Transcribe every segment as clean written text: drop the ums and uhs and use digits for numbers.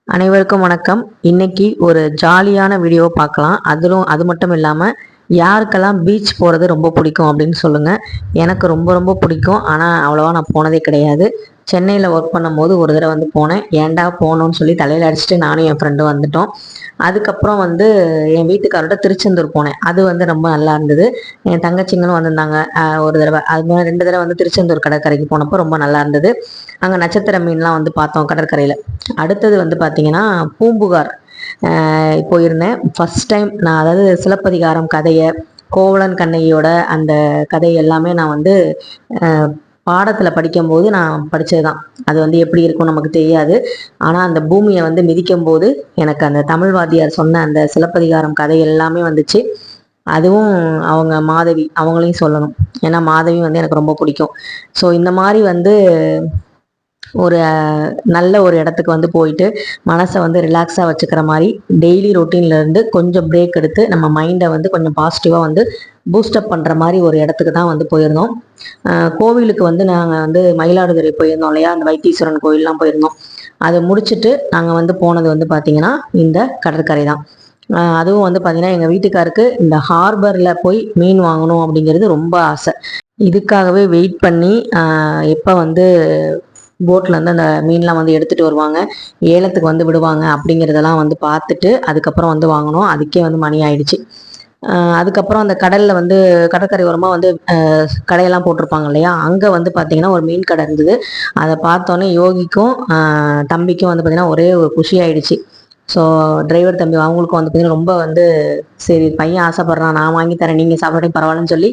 அனைவருக்கும் வணக்கம். இன்னைக்கு ஒரு ஜாலியான வீடியோ பார்க்கலாம். அது மட்டும் இல்லாமல் யாருக்கெல்லாம் பீச் போகிறது ரொம்ப பிடிக்கும் அப்படின்னு சொல்லுங்கள். எனக்கு ரொம்ப ரொம்ப பிடிக்கும். ஆனால் அவ்வளோவா நான் போனதே கிடையாது. சென்னையில் ஒர்க் பண்ணும்போது ஒரு தடவை வந்து போனேன். ஏன்டா போகணுன்னு சொல்லி தலையில் அடிச்சுட்டு நானும் என் ஃப்ரெண்டும் வந்துட்டோம். அதுக்கப்புறம் வந்து என் வீட்டுக்காரோட திருச்செந்தூர் போனேன். அது வந்து ரொம்ப நல்லா இருந்தது. என் தங்கச்சிங்களும் வந்திருந்தாங்க. ஒரு தடவை அது மாதிரி 2 தடவை வந்து திருச்செந்தூர் கடற்கரைக்கு போனப்போ ரொம்ப நல்லா இருந்தது. அங்கே நட்சத்திர மீன்லாம் வந்து பார்த்தோம் கடற்கரையில். அடுத்தது வந்து பார்த்தீங்கன்னா பூம்புகார் போயிருந்தேன். ஃபர்ஸ்ட் டைம் நான், அதாவது சிலப்பதிகாரம் கதையை, கோவலன் கண்ணகியோட அந்த கதை எல்லாமே நான் வந்து பாடத்தில் படிக்கும்போது நான் படித்தது தான். அது வந்து எப்படி இருக்கும் நமக்கு தெரியாது. ஆனால் அந்த பூமியை வந்து மிதிக்கும் போது எனக்கு அந்த தமிழ் வாத்தியார் சொன்ன அந்த சிலப்பதிகாரம் கதை எல்லாமே வந்துச்சு. அதுவும் அவங்க மாதவி அவங்களையும் சொல்லணும். ஏன்னா மாதவி வந்து எனக்கு ரொம்ப பிடிக்கும். ஸோ இந்த மாதிரி வந்து ஒரு நல்ல ஒரு இடத்துக்கு வந்து போயிட்டு மனசை வந்து ரிலாக்ஸாக வச்சுக்கிற மாதிரி டெய்லி ரொட்டீன்லேருந்து கொஞ்சம் பிரேக் எடுத்து நம்ம மைண்டை வந்து கொஞ்சம் பாசிட்டிவாக வந்து பூஸ்டப் பண்ணுற மாதிரி ஒரு இடத்துக்கு தான் வந்து போயிருந்தோம். கோவிலுக்கு வந்து நாங்கள் வந்து மயிலாடுதுறை போயிருந்தோம் இல்லையா, அந்த வைத்தீஸ்வரன் கோயிலெலாம் போயிருந்தோம். அதை முடிச்சுட்டு நாங்கள் வந்து போனது வந்து பார்த்திங்கன்னா இந்த கடற்கரை தான். அதுவும் வந்து பார்த்திங்கன்னா எங்கள் வீட்டுக்காருக்கு இந்த ஹார்பரில் போய் மீன் வாங்கணும் அப்படிங்கிறது ரொம்ப ஆசை. இதுக்காகவே வெயிட் பண்ணி எப்போ வந்து போட்டில் வந்து அந்த மீன்லாம் வந்து எடுத்துகிட்டு வருவாங்க, ஏலத்துக்கு வந்து விடுவாங்க அப்படிங்கிறதெல்லாம் வந்து பார்த்துட்டு அதுக்கப்புறம் வந்து வாங்கினோம். அதுக்கே வந்து மணி ஆயிடுச்சு. அதுக்கப்புறம் அந்த கடலில் வந்து கடற்கரை ஓரமாக வந்து கடையெல்லாம் போட்டிருப்பாங்க இல்லையா, அங்கே வந்து பார்த்திங்கன்னா ஒரு மீன் கடை இருந்தது. அதை பார்த்தோன்னே யோகிக்கும் தம்பிக்கும் வந்து பார்த்திங்கன்னா ஒரே ஒரு குஷி ஆயிடுச்சு. ஸோ டிரைவர் தம்பி அவங்களுக்கும் வந்து பார்த்திங்கன்னா ரொம்ப வந்து சரி பையன் ஆசைப்பட்றான், நான் வாங்கி தரேன், நீங்கள் சாப்பிட்றேன் பரவாயில்லன்னு சொல்லி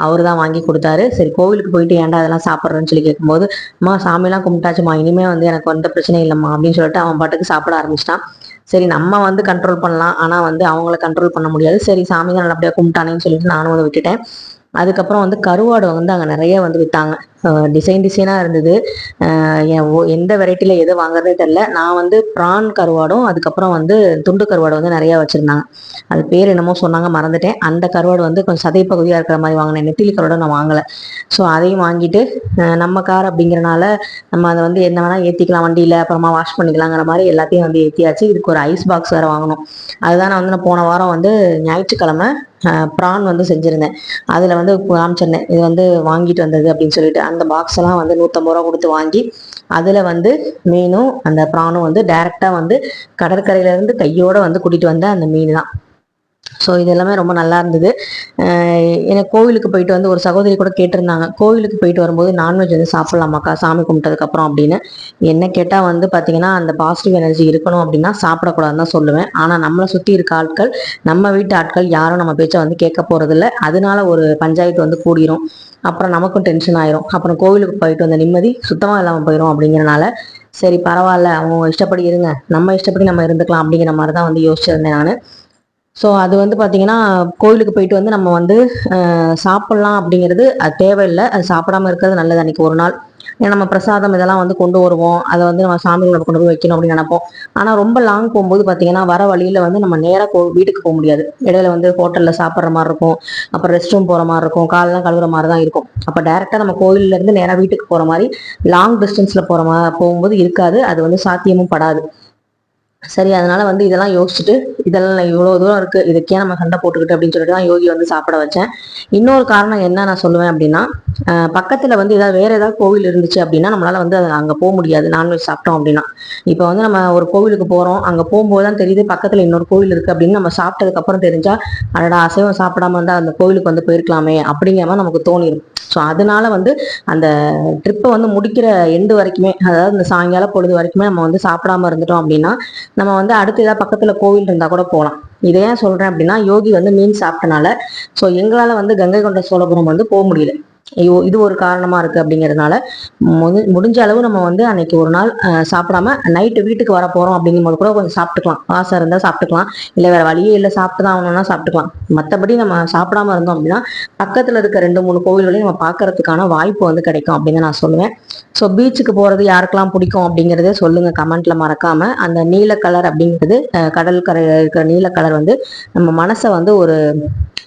அவர் தான் வாங்கி கொடுத்தாரு. சரி கோவிலுக்கு போயிட்டு ஏன்டா அதெல்லாம் சாப்பிட்றேன்னு சொல்லி கேட்கும்போது, அம்மா சாமிலாம் கும்பிட்டாச்சுமா, இனிமேல் வந்து எனக்கு எந்த பிரச்சனையும் இல்லைம்மா அப்படின்னு சொல்லிட்டு அவன் பாட்டுக்கு சாப்பிட ஆரம்பிச்சிட்டான். சரி நம்ம வந்து கண்ட்ரோல் பண்ணலாம், ஆனால் வந்து அவங்கள கண்ட்ரோல் பண்ண முடியாது. சரி சாமி தான் நல்லபடியாக கும்பிட்டானேன்னு சொல்லிட்டு நானும் வந்து விட்டுட்டேன். அதுக்கப்புறம் வந்து கருவாடு வந்து அங்கே நிறைய வந்து விற்றாங்க. டிசைனாக இருந்தது. எந்த வெரைட்டியில் எது வாங்குறதே தெரில. நான் வந்து ப்ரான் கருவாடும் அதுக்கப்புறம் வந்து துண்டு கருவாடு வந்து நிறையா வச்சுருந்தாங்க. அது பேர் என்னமோ சொன்னாங்க, மறந்துட்டேன். அந்த கருவாடு வந்து கொஞ்சம் சதை பகுதியாக இருக்கிற மாதிரி வாங்கினேன். நெத்திலி கருவாடு நான் வாங்கலை. ஸோ அதையும் வாங்கிட்டு நம்ம கார் அப்படிங்கிறனால நம்ம அதை வந்து என்ன வேணால் ஏற்றிக்கலாம் வண்டியில், அப்புறமா வாஷ் பண்ணிக்கலாங்கிற மாதிரி எல்லாத்தையும் வந்து ஏற்றியாச்சு. இதுக்கு ஒரு ஐஸ் பாக்ஸ் வேறு வாங்கணும். அதுதான் நான் போன வாரம் வந்து ஞாயிற்றுக்கிழமை ப்ரான் வந்து செஞ்சுருந்தேன். அதில் வந்து காமிச்சிருந்தேன், இது வந்து வாங்கிட்டு வந்தது அப்படின்னு சொல்லிட்டு. அந்த பாக்ஸ் எல்லாம் வந்து 150 ரூபா கொடுத்து வாங்கி அதில் வந்து மீனும் அந்த ப்ரானும் வந்து டைரெக்டாக வந்து கடற்கரையிலேருந்து கையோடு வந்து கூட்டிகிட்டு வந்த அந்த மீன் தான். ஸோ இது எல்லாமே ரொம்ப நல்லா இருந்தது. எனக்கு கோவிலுக்கு போயிட்டு வந்து ஒரு சகோதரி கூட கேட்டிருந்தாங்க, கோவிலுக்கு போயிட்டு வரும்போது நான்வெஜ் வந்து சாப்பிட்லாமாக்கா சாமி கும்பிட்டதுக்கப்புறம் அப்படின்னு. என்ன கேட்டால் வந்து பார்த்திங்கன்னா அந்த பாசிட்டிவ் எனர்ஜி இருக்கணும் அப்படின்னா சாப்பிடக்கூடாதுன்னு தான் சொல்லுவேன். ஆனால் நம்மளை சுற்றி இருக்க ஆட்கள், நம்ம வீட்டு ஆட்கள் யாரும் நம்ம பேச்சை வந்து கேட்க போகிறதில்ல. அதனால ஒரு பஞ்சாயத்து வந்து கூடிரும். அப்புறம் நமக்கும் டென்ஷன் ஆயிரும். அப்புறம் கோவிலுக்கு போயிட்டு வந்த நிம்மதி சுத்தமாக இல்லாமல் போயிடும். அப்படிங்கிறனால சரி பரவாயில்ல, அவங்க இஷ்டப்படி இருங்க, நம்ம இஷ்டப்படி நம்ம இருந்துக்கலாம் அப்படிங்கிற மாதிரி தான் வந்து யோசிச்சிருந்தேன் நான். ஸோ அது வந்து பார்த்திங்கன்னா கோயிலுக்கு போயிட்டு வந்து நம்ம வந்து சாப்பிட்லாம் அப்படிங்கிறது அது தேவையில்லை. அது சாப்பிடாம இருக்கிறது நல்லது அன்றைக்கி ஒரு நாள். ஏன்னா நம்ம பிரசாதம் இதெல்லாம் வந்து கொண்டு வருவோம், அதை வந்து நம்ம சாமிகளை கொண்டு போய் வைக்கணும் அப்படின்னு நினைப்போம். ஆனால் ரொம்ப லாங் போகும்போது பார்த்திங்கன்னா வர வழியில் வந்து நம்ம நேராக வீட்டுக்கு போக முடியாது. இடையில வந்து ஹோட்டலில் சாப்பிட்ற மாதிரி இருக்கும், அப்புறம் ரெஸ்ட் ரூம் போகிற மாதிரி இருக்கும், காலெலாம் கழுவுற மாதிரி தான் இருக்கும். அப்போ டேரெக்டாக நம்ம கோயிலேருந்து நேராக வீட்டுக்கு போகிற மாதிரி லாங் டிஸ்டன்ஸில் போகும்போது இருக்காது. அது வந்து சாத்தியமும் படாது. சரி அதனால வந்து இதெல்லாம் யோசிச்சுட்டு, இதெல்லாம் இவ்வளோ தூரம் இருக்குது, இதுக்கே நம்ம சண்டை போட்டுக்கிட்டு அப்படின்னு சொல்லிட்டு தான் யோகி வந்து சாப்பிட வச்சேன். இன்னொரு காரணம் என்ன நான் சொல்லுவேன் அப்படின்னா, பக்கத்தில் வந்து வேறு ஏதாவது கோவில் இருந்துச்சு அப்படின்னா நம்மளால் வந்து அங்கே போக முடியாது நான்வெஜ் சாப்பிட்டோம் அப்படின்னா. இப்போ வந்து நம்ம ஒரு கோவிலுக்கு போகிறோம், அங்கே போகும்போது தான் தெரியுது பக்கத்தில் இன்னொரு கோவில் இருக்குது அப்படின்னு. நம்ம சாப்பிட்டதுக்கப்புறம் தெரிஞ்சால் அடடா அசைவம் சாப்பிடாம இருந்தால் அந்த கோவிலுக்கு வந்து போயிருக்கலாமே அப்படிங்கிற மாதிரி நமக்கு தோணிடும். ஸோ அதனால வந்து அந்த ட்ரிப்பை வந்து முடிக்கிற எண்டு வரைக்குமே, அதாவது இந்த சாயங்கால பொழுது வரைக்குமே நம்ம வந்து சாப்பிடாம இருந்துட்டோம் அப்படின்னா நம்ம வந்து அடுத்து ஏதாவது பக்கத்துல கோவில் இருந்தா கூட போகலாம். இதை ஏன் சொல்றேன் அப்படின்னா, யோகி வந்து மீன் சாப்பிட்டனால ஸோ எங்களால வந்து கங்கை கொண்ட சோழபுரம் வந்து போக முடியல. இது ஒரு காரணமா இருக்கு. அப்படிங்கிறதுனால முடிஞ்ச அளவு நம்ம வந்து அன்னைக்கு ஒரு நாள் சாப்பிடாம நைட்டு வீட்டுக்கு வர போறோம் அப்படிங்கும்போது கூட கொஞ்சம் சாப்பிட்டுக்கலாம். ஆசை இருந்தால் சாப்பிட்டுக்கலாம், இல்லை வேற வழியே இல்லை சாப்பிட்டு தான் ஆகணும்னா சாப்பிட்டுக்கலாம். மற்றபடி நம்ம சாப்பிடாம இருந்தோம் அப்படின்னா பக்கத்துல இருக்க 2-3 கோவில்களையும் நம்ம பார்க்கறதுக்கான வாய்ப்பு வந்து கிடைக்கும் அப்படின்னு நான் சொல்லுவேன். ஸோ பீச்சுக்கு போறது யாருக்கெல்லாம் பிடிக்கும் அப்படிங்கிறதே சொல்லுங்க கமெண்ட்ல மறக்காம. அந்த நீல கலர் அப்படிங்கிறது கடல் கரையில் இருக்கிற நீல கலர் வந்து நம்ம மனசை வந்து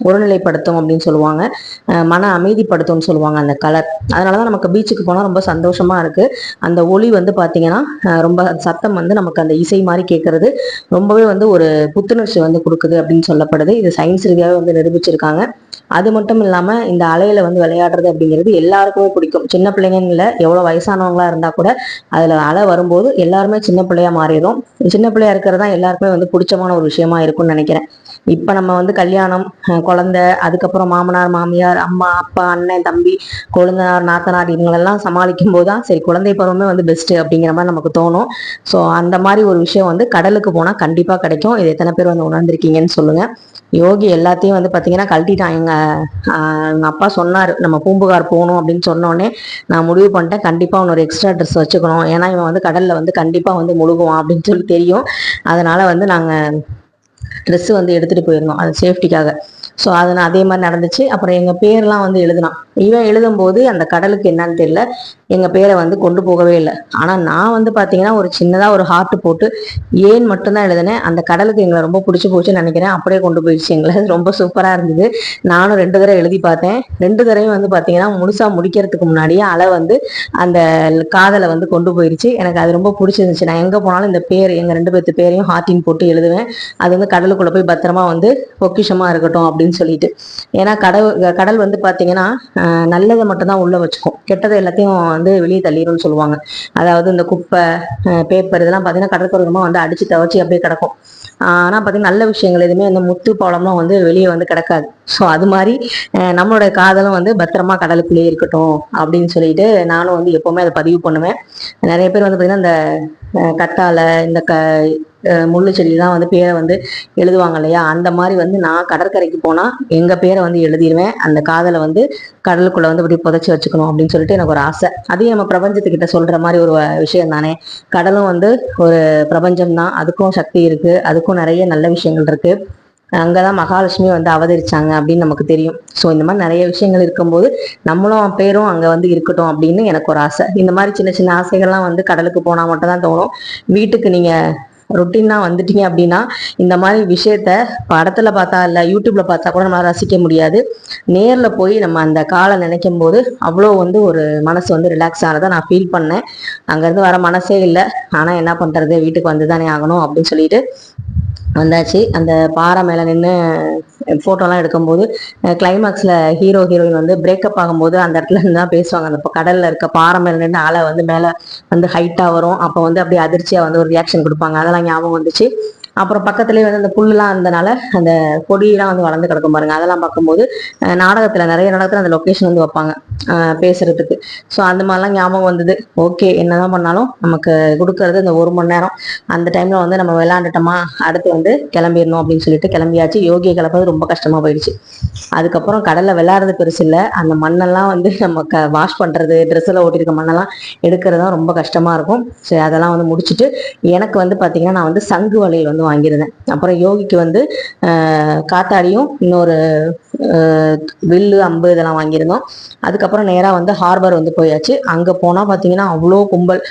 ஒருநிலைப்படுத்தும் அப்படின்னு சொல்லுவாங்க, மன அமைதிப்படுத்தும்னு சொல்லுவாங்க அந்த கலர். அதனாலதான் நமக்கு பீச்சுக்கு போனால் ரொம்ப சந்தோஷமா இருக்கு. அந்த ஒளி வந்து பார்த்தீங்கன்னா ரொம்ப சத்தம் வந்து நமக்கு அந்த இசை மாதிரி கேட்கறது ரொம்பவே வந்து ஒரு புத்துணர்ச்சி வந்து கொடுக்குது அப்படின்னு சொல்லப்படுது. இது சயின்ஸ் ரீதியாகவே வந்து நிரூபிச்சிருக்காங்க. அது மட்டும் இல்லாம இந்த அலையில வந்து விளையாடுறது அப்படிங்கிறது எல்லாருக்குமே பிடிக்கும். சின்ன பிள்ளைங்கன்னு இல்லை, எவ்வளவு வயசானவங்களா இருந்தா கூட அதுல அலை வரும்போது எல்லாருமே சின்ன பிள்ளையா மாறிடும். சின்ன பிள்ளையா இருக்கிறது தான் எல்லாருக்குமே வந்து பிடிச்சமான ஒரு விஷயமா இருக்கும்னு நினைக்கிறேன். இப்ப நம்ம வந்து கல்யாணம், குழந்தை, அதுக்கப்புறம் மாமனார் மாமியார், அம்மா அப்பா அண்ணன் தம்பி கொழுந்தனார் நாத்தனார் இவங்களெல்லாம் சமாளிக்கும் போதுதான் சரி குழந்தை பருவமே வந்து பெஸ்ட் அப்படிங்கிற மாதிரி நமக்கு தோணும். ஸோ அந்த மாதிரி ஒரு விஷயம் வந்து கடலுக்கு போனா கண்டிப்பா கிடைக்கும். இது எத்தனை பேர் வந்து உணர்ந்திருக்கீங்கன்னு சொல்லுங்க. யோகி எல்லாத்தையும் வந்து பாத்தீங்கன்னா கழட்டிட்டான். எங்க அப்பா சொன்னாரு நம்ம பூம்புகார் போகணும் அப்படின்னு சொன்னோடனே நான் முடிவு பண்ணிட்டேன், கண்டிப்பா அவன் ஒரு எக்ஸ்ட்ரா ட்ரெஸ் வச்சுக்கணும். ஏன்னா இவன் வந்து கடல்ல வந்து கண்டிப்பா வந்து முழுகுவான் அப்படின்னு சொல்லி தெரியும். அதனால வந்து நாங்க ட்ரெஸ் வந்து எடுத்துட்டு போயிருந்தோம் அது சேஃப்டிக்காக. ஸோ அதே மாதிரி நடந்துச்சு. அப்புறம் எங்க பேர்லாம் வந்து எழுதினான். இவன் எழுதும்போது அந்த கடலுக்கு என்னன்னு தெரியல, எங்க பேரை வந்து கொண்டு போகவே இல்லை. ஆனா நான் வந்து பாத்தீங்கன்னா ஒரு சின்னதா ஒரு ஹார்ட் போட்டு ஏன் மட்டும்தான் எழுதினேன். அந்த கடலுக்கு எங்களை ரொம்ப பிடிச்சி போச்சுன்னு நினைக்கிறேன். அப்படியே கொண்டு போயிடுச்சு எங்களை. ரொம்ப சூப்பரா இருந்தது. நானும் 2 தடவை எழுதி பார்த்தேன். 2 தடவையும் வந்து பாத்தீங்கன்னா முழுசா முடிக்கிறதுக்கு முன்னாடியே அலை வந்து அந்த காதலை வந்து கொண்டு போயிருச்சு. எனக்கு அது ரொம்ப பிடிச்சிருந்துச்சு. நான் எங்க போனாலும் இந்த பேர் எங்க 2 பேர்த்து பேரையும் ஹார்ட்டின் போட்டு எழுதுவேன். அது வந்து கடலுக்குள்ள போய் பத்திரமா வந்து பொக்கிஷமா இருக்கட்டும் அப்படின்னு சொல்லிட்டு. ஏன்னா கடல் வந்து பாத்தீங்கன்னா நல்லதை மட்டும்தான் உள்ள வச்சுக்கும், கெட்டதை எல்லாத்தையும் வந்து வெளியே தள்ளிடும்னு சொல்லுவாங்க. அதாவது இந்த குப்பை, பேப்பர் இதெல்லாம் பாத்தீங்கன்னா கடற்கரைமா வந்து அடிச்சு துவச்சி அப்படியே கிடக்கும். ஆனா பாத்தீங்கன்னா நல்ல விஷயங்கள் எதுவுமே அந்த முத்து பழம்லாம் வந்து வெளியே வந்து கிடக்காது. ஸோ அது மாதிரி நம்மளோட காதலும் வந்து பத்திரமா கடலுக்குள்ளேயே இருக்கட்டும் அப்படின்னு சொல்லிட்டு நானும் வந்து எப்பவுமே அதை பதிவு பண்ணுவேன். நிறைய பேர் வந்து பாத்தீங்கன்னா இந்த கத்தாழை, இந்த முள்ளு செடியெல்லாம் வந்து பேரை வந்து எழுதுவாங்க இல்லையா, அந்த மாதிரி வந்து நான் கடற்கரைக்கு போனா எங்க பேரை வந்து எழுதிடுவேன். அந்த காதலை வந்து கடலுக்குள்ள வந்து இப்படி புதைச்சி வச்சுக்கணும் அப்படின்னு சொல்லிட்டு எனக்கு ஒரு ஆசை. அதையும் நம்ம பிரபஞ்சத்துக்கிட்ட சொல்ற மாதிரி ஒரு விஷயம் தானே. கடலும் வந்து ஒரு பிரபஞ்சம் தான், அதுக்கும் சக்தி இருக்கு, அதுக்கும் நிறைய நல்ல விஷயங்கள் இருக்கு. அங்கதான் மகாலட்சுமி வந்து அவதரிச்சாங்க அப்படின்னு நமக்கு தெரியும். ஸோ இந்த மாதிரி நிறைய விஷயங்கள் இருக்கும்போது நம்மளும் பேரும் அங்க வந்து இருக்கட்டும் அப்படின்னு எனக்கு ஒரு ஆசை. இந்த மாதிரி சின்ன சின்ன ஆசைகள்லாம் வந்து கடலுக்கு போனா மட்டும் தான் தோணும். வீட்டுக்கு நீங்க ரொட்டீனா வந்துட்டீங்க அப்படின்னா இந்த மாதிரி விஷயத்த படத்துல பார்த்தா இல்ல யூடியூப்ல பார்த்தா கூட நம்மளால ரசிக்க முடியாது. நேர்ல போய் நம்ம அந்த காலை நினைக்கும் போது அவ்வளோ வந்து ஒரு மனசு வந்து ரிலாக்ஸ் ஆனதை நான் ஃபீல் பண்ணேன். அங்கேருந்து வர மனசே இல்லை. ஆனா என்ன பண்றது, வீட்டுக்கு வந்து தானே ஆகணும் அப்படின்னு சொல்லிட்டு வந்தாச்சு. அந்த பாறை மேல நின்று போட்டோலாம் எடுக்கும்போது கிளைமேக்ஸ்ல ஹீரோ ஹீரோயின் வந்து பிரேக்கப் ஆகும்போது அந்த இடத்துல இருந்து தான் பேசுவாங்க. அந்த கடல்ல இருக்க பாறை மேல நின்று அலை வந்து மேல வந்து ஹைட்டா வரும். அப்போ வந்து அப்படியே அதிர்ச்சியா வந்து ஒரு ரியாக்ஷன் கொடுப்பாங்க. அதெல்லாம் ஞாபகம் வந்துச்சு. அப்புறம் பக்கத்துலேயே வந்து அந்த புல்லுலாம் இருந்தனால அந்த கொடியெல்லாம் வந்து வளர்ந்து கிடக்கும் பாருங்க. அதெல்லாம் பார்க்கும்போது நாடகத்துல நிறைய நாடகத்துல அந்த லொக்கேஷன் வந்து வைப்பாங்க பேசுறதுக்கு. ஸோ அந்த மாதிரிலாம் ஞாபகம் வந்தது. ஓகே, என்னதான் பண்ணாலும் நமக்கு கொடுக்கறது இந்த 1 மணி நேரம். அந்த டைம்ல வந்து நம்ம விளையாண்டுட்டோமா, அடுத்து வந்து கிளம்பிடணும் அப்படின்னு சொல்லிட்டு கிளம்பியாச்சு. யோகியை கிளப்பது ரொம்ப கஷ்டமா போயிடுச்சு. அதுக்கப்புறம் கடல்ல விளையாடுறது பெருசு இல்லை, அந்த மண்ணெல்லாம் வந்து நம்ம வாஷ் பண்றது, ட்ரெஸ்ஸில் ஓட்டிருக்க மண்ணெல்லாம் எடுக்கிறது தான் ரொம்ப கஷ்டமா இருக்கும். சரி, அதெல்லாம் வந்து முடிச்சுட்டு எனக்கு வந்து பாத்தீங்கன்னா நான் வந்து சங்கு வளையல் வந்து வாங்கியிருந்தேன். அப்புறம் யோகிக்கு வந்து காத்தாடியும் இன்னொரு வில்லு அம்பு இதெல்லாம் வாங்கியிருந்தோம். அதுக்கப்புறம் நேரா வந்து ஹார்பர் வந்து போயாச்சு. அங்க போனா பாத்தீங்கன்னா அவ்வளோ கும்பல்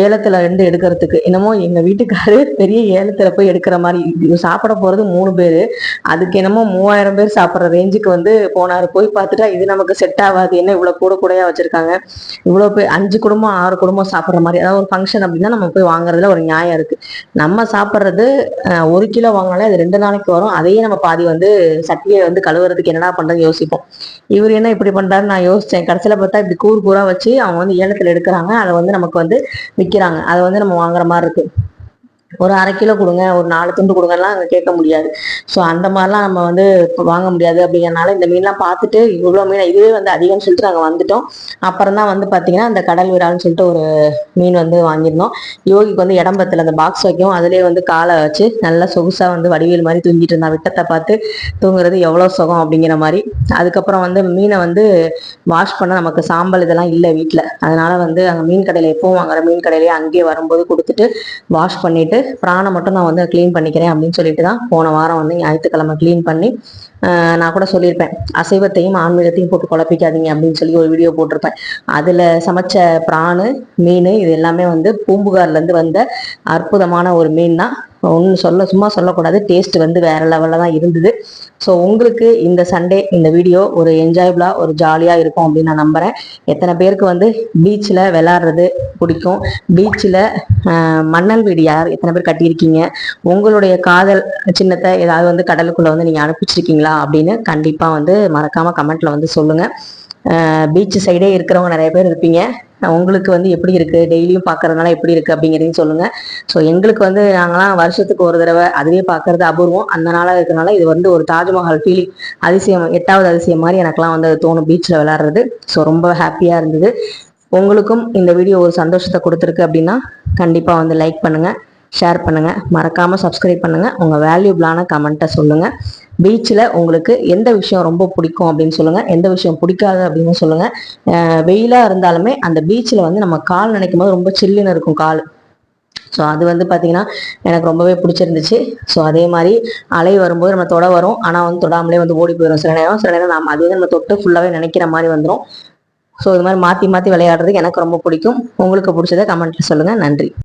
ஏலத்துல இருந்து எடுக்கிறதுக்கு. என்னமோ எங்க வீட்டுக்காரு பெரிய ஏலத்துல போய் எடுக்கிற மாதிரி. சாப்பிட போறது 3 பேரு, அதுக்கு என்னமோ 3000 பேர் சாப்பிட்ற ரேஞ்சுக்கு வந்து போனாரு. போய் பார்த்துட்டா இது நமக்கு செட் ஆகாது, என்ன இவ்வளவு கூட கூடையா வச்சிருக்காங்க, இவ்வளவு போய் 5 குடும்பம் 6 குடும்பம் சாப்பிட்ற மாதிரி. அதாவது ஒரு ஃபங்க்ஷன் அப்படின்னா நம்ம போய் வாங்குறதுல ஒரு நியாயம் இருக்கு. நம்ம சாப்பிட்றது 1 கிலோ வாங்கினாலே அது 2 நாளைக்கு வரும். அதையே நம்ம பாதி வந்து சட்டியை வந்து கழுவுறதுக்கு என்னடா பண்றது யோசிப்போம். இவர் என்ன இப்படி பண்றாரு நான் யோசிச்சேன். கடைசியில பார்த்தா இப்படி கூறு கூறா வச்சு அவங்க வந்து ஏலத்துல எடுக்கிறாங்க. அதை வந்து நமக்கு வந்து விற்கிறாங்க. அதை வந்து நம்ம வாங்குற மாதிரி இருக்கு. ஒரு 1/2 கிலோ கொடுங்க, ஒரு 4 துண்டு கொடுங்கலாம் அங்கே கேட்க முடியாது. ஸோ அந்த மாதிரிலாம் நம்ம வந்து வாங்க முடியாது. அப்படிங்கிறனால இந்த மீன்லாம் பார்த்துட்டு இவ்வளோ மீன் இதுவே வந்து அதிகம்னு சொல்லிட்டு நாங்கள் வந்துட்டோம். அப்புறம் தான் வந்து பார்த்தீங்கன்னா இந்த கடல் விரால்னு சொல்லிட்டு ஒரு மீன் வந்து வாங்கியிருந்தோம். யோகிக்கு வந்து இடம்பத்தில் அந்த பாக்ஸ் வைக்கும், அதுலேயே வந்து காலை வச்சு நல்லா சொகுசாக வந்து வடிவேல் மாதிரி தூங்கிட்டு இருந்தா. விட்டத்தை பார்த்து தூங்குறது எவ்வளோ சுகம் அப்படிங்கிற மாதிரி. அதுக்கப்புறம் வந்து மீனை வந்து வாஷ் பண்ண நமக்கு சாம்பல் இதெல்லாம் இல்லை வீட்டில். அதனால வந்து அங்கே மீன் கடையில் எப்பவும் வாங்குற மீன் கடையிலேயே அங்கேயே வரும்போது கொடுத்துட்டு வாஷ் பண்ணிட்டு பிராணை மட்டும் நான் வந்து க்ளீன் பண்ணிக்கிறேன் அப்படின்னு சொல்லிட்டு தான் போன வாரம் வந்து ஞாயிற்றுக்கிழமை க்ளீன் பண்ணி நான் கூட சொல்லியிருப்பேன், அசைவத்தையும் ஆன்மீகத்தையும் போட்டு குழப்பிக்காதீங்க அப்படின்னு சொல்லி ஒரு வீடியோ போட்டிருப்பேன். அதில் சமைச்ச பிரானு மீன் இது எல்லாமே வந்து பூம்புகார்லேருந்து வந்த அற்புதமான ஒரு மீன் தான். ஒன்று சும்மா சொல்லக்கூடாது, டேஸ்ட் வந்து வேற லெவலில் தான் இருந்தது. ஸோ உங்களுக்கு இந்த சண்டே இந்த வீடியோ ஒரு என்ஜாயபிளாக ஒரு ஜாலியாக இருக்கும் அப்படின்னு நான் நம்புகிறேன். எத்தனை பேருக்கு வந்து பீச்சில் விளாட்றது பிடிக்கும், பீச்சில் மணல் வீடு எத்தனை பேர் கட்டியிருக்கீங்க, உங்களுடைய காதல் சின்னத்தை ஏதாவது வந்து கடலுக்குள்ளே வந்து நீங்கள் அனுப்பிச்சிருக்கீங்களா அப்படின்னு கண்டிப்பாக வந்து மறக்காமல் கமெண்ட்டில் வந்து சொல்லுங்கள். பீச் சைடே இருக்கிறவங்க நிறைய பேர் இருப்பீங்க. உங்களுக்கு வந்து எப்படி இருக்கு, டெய்லியும் பார்க்கறதுனால எப்படி இருக்கு அப்படிங்கிறதையும் சொல்லுங்க. ஸோ எங்களுக்கு வந்து நாங்களாம் வருஷத்துக்கு ஒரு தடவை அதுவே பார்க்கறது அபூர்வம். அந்த நாளாக இருக்கிறனால இது வந்து ஒரு தாஜ்மஹால் ஃபீலிங், அதிசயம், 8வது அதிசயம் மாதிரி எனக்குலாம் வந்து தோணும் பீச்சில் விளையாடுறது. ஸோ ரொம்ப ஹாப்பியாக இருந்தது. உங்களுக்கும் இந்த வீடியோ ஒரு சந்தோஷத்தை கொடுத்துருக்கு அப்படின்னா கண்டிப்பாக வந்து லைக் பண்ணுங்க, ஷேர் பண்ணுங்க, மறக்காம சப்ஸ்கிரைப் பண்ணுங்க. உங்க வேல்யூபிளான கமெண்ட்டை சொல்லுங்க. பீச்சில் உங்களுக்கு எந்த விஷயம் ரொம்ப பிடிக்கும் அப்படின்னு சொல்லுங்க, எந்த விஷயம் பிடிக்காது அப்படின்னு சொல்லுங்க. வெயிலாக இருந்தாலுமே அந்த பீச்சில் வந்து நம்ம கால் நினைக்கும் போது ரொம்ப சில்லுன்னு இருக்கும் கால். ஸோ அது வந்து பார்த்தீங்கன்னா எனக்கு ரொம்பவே பிடிச்சிருந்துச்சு. ஸோ அதே மாதிரி அலை வரும்போது நம்ம தொட வரும், ஆனால் வந்து தொடாமலே வந்து ஓடி போயிடும் சில நேரம் நம்ம அது வந்து நம்ம தொட்டு ஃபுல்லாகவே நினைக்கிற மாதிரி வந்துடும். ஸோ இது மாதிரி மாற்றி மாற்றி விளையாடுறதுக்கு எனக்கு ரொம்ப பிடிக்கும். உங்களுக்கு பிடிச்சதை கமெண்ட்ல சொல்லுங்கள். நன்றி.